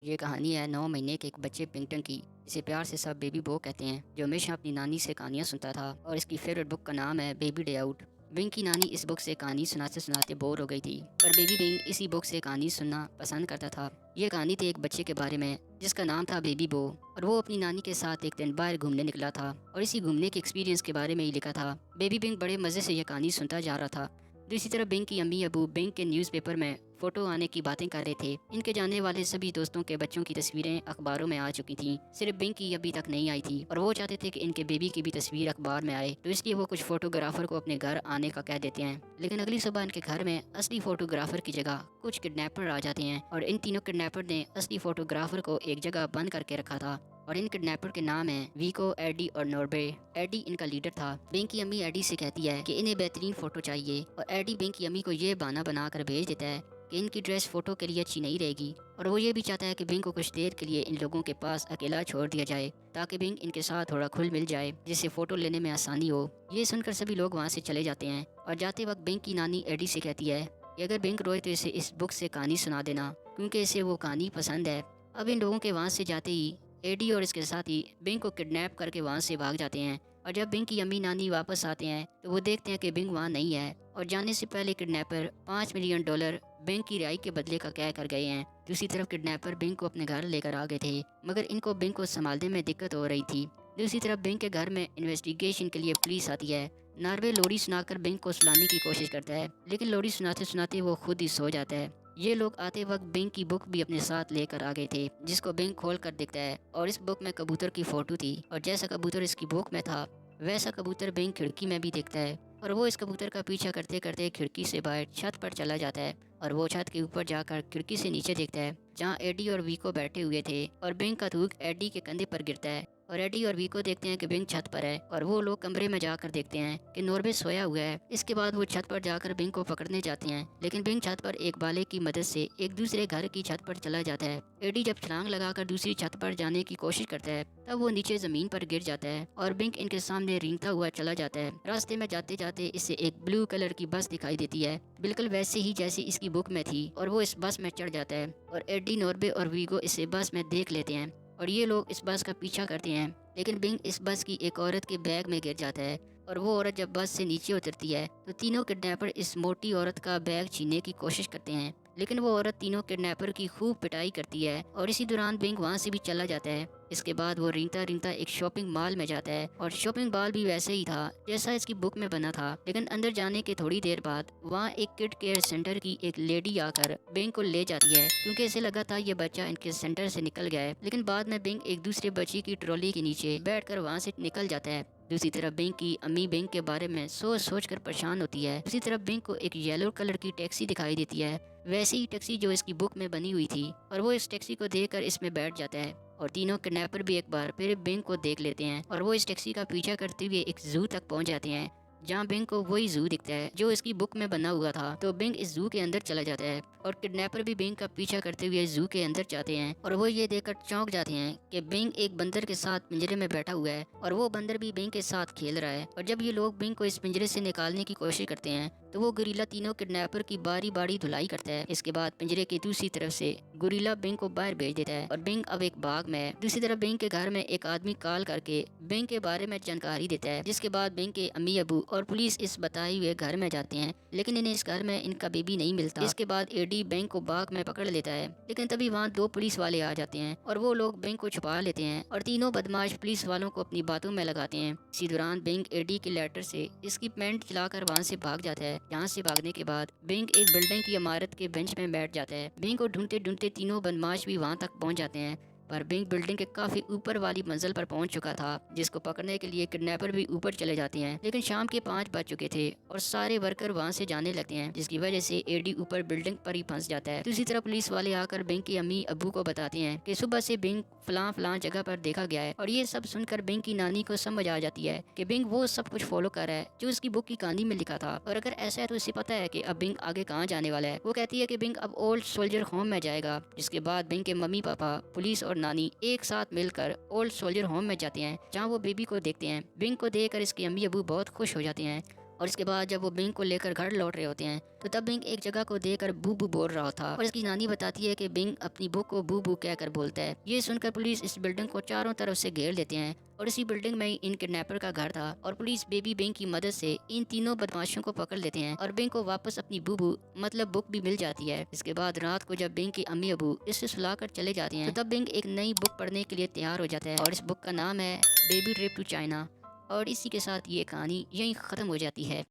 ये कहानी है 9 महीने के एक बच्चे पिंगटन की, जिसे प्यार से सब बेबी बो कहते हैं, जो हमेशा अपनी नानी से कहानियां सुनता था। और इसकी फेवरेट बुक का नाम है बेबी डे आउट। बिंग की नानी इस बुक से कहानी सुनाते सुनाते बोर हो गई थी, पर बेबी बिंग इसी बुक से कहानी सुनना पसंद करता था। ये कहानी थी एक बच्चे के बारे में जिसका नाम था बेबी बो, और वो अपनी नानी के साथ एक दिन बाहर घूमने निकला था और इसी घूमने के एक्सपीरियंस के बारे में ही लिखा था। बेबी बिंग बड़े मजे से यह कहानी सुनता जा रहा था। दूसरी तरफ बिंग की अम्मी अबू बिंग के न्यूज़पेपर में फोटो आने की बातें कर रहे थे। इनके जानने वाले सभी दोस्तों के बच्चों की तस्वीरें अखबारों में आ चुकी थीं, सिर्फ बिंग की अभी तक नहीं आई थी। और वो चाहते थे कि इनके बेबी की भी तस्वीर अखबार में आए, तो इसलिए वो कुछ फोटोग्राफर को अपने घर आने का कह देते हैं। लेकिन अगली सुबह इनके घर में असली फोटोग्राफर की जगह कुछ किडनैपर आ जाते हैं, और इन तीनों किडनैपर ने असली फोटोग्राफर को एक जगह बंद करके रखा था। और इन किडनैपर के नाम हैं वीको, एडी और नॉर्बे। एडी इनका लीडर था। बिंग की अम्मी एडी से कहती है कि इन्हें बेहतरीन फोटो चाहिए, और एडी बिंग की अम्मी को ये बहाना बनाकर भेज देता है कि इनकी ड्रेस फोटो के लिए अच्छी नहीं रहेगी। और वो ये भी चाहता है कि बिंग को कुछ देर के लिए इन लोगों के पास अकेला छोड़ दिया जाए, ताकि बिंग इनके साथ थोड़ा खुल मिल जाए, जिससे फोटो लेने में आसानी हो। ये सुनकर सभी लोग वहाँ से चले जाते हैं, और जाते वक्त बिंग की नानी एडी से कहती है कि अगर बिंग रोए तो इसे इस बुक से कहानी सुना देना, क्योंकि इसे वो कहानी पसंद है। अब इन लोगों के वहाँ से जाते ही एडी और इसके साथी बिंग को किडनैप करके वहाँ से भाग जाते हैं। और जब बिंग की अम्मी नानी वापस आते हैं तो वो देखते हैं कि बिंग वहाँ नहीं है, और जाने से पहले किडनैपर $5 मिलियन बिंग की रिहाई के बदले का कह कर गए हैं। दूसरी तरफ किडनैपर बिंग को अपने घर लेकर आ गए थे, मगर इनको बिंग को संभालने में दिक्कत हो रही थी। दूसरी तरफ बिंग के घर में इन्वेस्टिगेशन के लिए पुलिस आती है। नार्वे लोरी सुनाकर बिंग को सुलाने की कोशिश करता है, लेकिन लोरी सुनाते सुनाते वो खुद ही सो जाता है। ये लोग आते वक्त बिंग की बुक भी अपने साथ लेकर आ गए थे, जिसको बिंग खोल कर देखता है, और इस बुक में कबूतर की फोटो थी, और जैसा कबूतर इसकी बुक में था वैसा कबूतर बिंग खिड़की में भी देखता है। और वो इस कबूतर का पीछा करते करते खिड़की से बाहर छत पर चला जाता है, और वो छत के ऊपर जाकर खिड़की से नीचे देखता है, जहाँ एडी और वीको बैठे हुए थे। और बिंग का थूक एडी के कंधे पर गिरता है, और एडी और वीको देखते हैं कि बिंग छत पर है, और वो लोग कमरे में जाकर देखते हैं कि नॉर्वे सोया हुआ है। इसके बाद वो छत पर जाकर बिंग को पकड़ने जाते हैं, लेकिन बिंग छत पर एक बाले की मदद से एक दूसरे घर की छत पर चला जाता है। एडी जब छलांग लगाकर दूसरी छत पर जाने की कोशिश करता है, तब वो नीचे जमीन पर गिर जाता है, और बिंग इनके सामने रेंगता हुआ चला जाता है। रास्ते में जाते जाते इससे एक ब्लू कलर की बस दिखाई देती है, बिल्कुल वैसे ही जैसी इसकी बुक में थी, और वो इस बस में चढ़ जाता है। और एडी, नॉर्वे और वीगो इसे बस में देख लेते हैं, और ये लोग इस बस का पीछा करते हैं। लेकिन बिंग इस बस की एक औरत के बैग में गिर जाता है, और वो औरत जब बस से नीचे उतरती है तो तीनों किडनैपर इस मोटी औरत का बैग छीनने की कोशिश करते हैं, लेकिन वो औरत तीनों किडनैपर की खूब पिटाई करती है, और इसी दौरान बिंग वहाँ से भी चला जाता है। इसके बाद वो रेंगता रेंगता एक शॉपिंग मॉल में जाता है, और शॉपिंग मॉल भी वैसे ही था जैसा इसकी बुक में बना था। लेकिन अंदर जाने के थोड़ी देर बाद वहाँ एक किड केयर सेंटर की एक लेडी आकर बिंग को ले जाती है, क्योंकि इसे लगा था ये बच्चा इनके सेंटर से निकल गया है। लेकिन बाद में बिंग एक दूसरे बच्ची की ट्रॉली के नीचे बैठकर वहाँ से निकल जाता है। दूसरी तरफ बिंग की अम्मी बिंग के बारे में सोच सोच कर परेशान होती है। दूसरी तरफ बिंग को एक येलो कलर की टैक्सी दिखाई देती है, वैसी ही टैक्सी जो इसकी बुक में बनी हुई थी, और वो इस टैक्सी को देखकर इसमें बैठ जाता है। और तीनों किडनैपर भी एक बार फिर बिंग को देख लेते हैं, और वो इस टैक्सी का पीछा करते हुए एक जू तक पहुंच जाते हैं, जहाँ बिंग को वही जू दिखता है जो इसकी बुक में बना हुआ था। तो बिंग इस जू के अंदर चला जाता है, और किडनैपर भी बिंग का पीछा करते हुए जू के अंदर जाते हैं, और वो ये देखकर चौंक जाते हैं कि बिंग एक बंदर के साथ पिंजरे में बैठा हुआ है, और वो बंदर भी बिंग के साथ खेल रहा है। और जब ये लोग बिंग को इस पिंजरे से निकालने की कोशिश करते हैं, तो वो गुरीला तीनों किडनैपर की बारी बारी धुलाई करता है। इसके बाद पिंजरे की दूसरी तरफ से गुरीला बिंग को बाहर भेज देता है, और बिंग अब एक बाग में है। दूसरी तरफ बिंग के घर में एक आदमी कॉल करके बिंग के बारे में जानकारी देता है, जिसके बाद बिंग के अम्मी अबू और पुलिस इस बताए हुए घर में जाते हैं, लेकिन इन्हें इस घर में इनका बेबी नहीं मिलता। इसके बाद एडी बिंग को बाग में पकड़ लेता है, लेकिन तभी वहाँ दो पुलिस वाले आ जाते हैं, और वो लोग बिंग को छुपा लेते हैं, और तीनों बदमाश पुलिस वालों को अपनी बातों में लगाते हैं। इसी दौरान बिंग एडी के लेटर से इसकी पैंट चलाकर वहाँ से भाग जाता है। यहाँ से भागने के बाद बिंग एक बिल्डिंग की इमारत के बेंच में बैठ जाता है। बिंग को ढूंढते ढूंढते तीनों बदमाश भी वहाँ तक पहुँच जाते हैं, पर बिंग बिल्डिंग के काफी ऊपर वाली मंजिल पर पहुंच चुका था, जिसको पकड़ने के लिए किडनैपर भी ऊपर चले जाते हैं। लेकिन शाम के 5 बज चुके थे, और सारे वर्कर वहां से जाने लगते हैं, जिसकी वजह से एडी ऊपर बिल्डिंग पर ही फंस जाता है। दूसरी तरफ पुलिस वाले आकर बिंग की अम्मी अब्बू को बताते हैं कि सुबह से बिंग फलां फलां जगह पर देखा गया है। और ये सब सुनकर बिंग की नानी को समझ आ जाती है कि बिंग वो सब कुछ फॉलो कर रहा है जो उसकी बुक की कहानी में लिखा था, और अगर ऐसा है तो इसे पता है कि अब बिंग आगे कहाँ जाने वाला है। वो कहती है कि बिंग अब ओल्ड सोल्जर होम में जाएगा, जिसके बाद बिंग के मम्मी पापा, पुलिस और नानी एक साथ मिलकर ओल्ड सोल्जर होम में जाते हैं, जहाँ वो बेबी को देखते हैं। बिंग को देखकर इसके अम्मी अबू बहुत खुश हो जाते हैं, और इसके बाद जब वो बिंग को लेकर घर लौट रहे होते हैं तो तब बिंग एक जगह को देखकर बू बू बोल रहा था और इसकी नानी बताती है कि बिंग अपनी बुक को बू बू कहकर बोलता है। ये सुनकर पुलिस इस बिल्डिंग को चारों तरफ से घेर लेते हैं और इसी बिल्डिंग में इन किडनैपर का घर था और पुलिस बेबी बिंग की मदद से इन तीनों बदमाशों को पकड़ लेते हैं और बिंग को वापस अपनी बूबू मतलब बुक भी मिल जाती है। इसके बाद रात को जब बिंग की अम्मी अबू इससे सुलाकर चले जाते हैं तो तब बिंग एक नई बुक पढ़ने के लिए तैयार हो जाता है और इस बुक का नाम है बेबी ट्रिप टू चाइना। और इसी के साथ ये कहानी यहीं ख़त्म हो जाती है।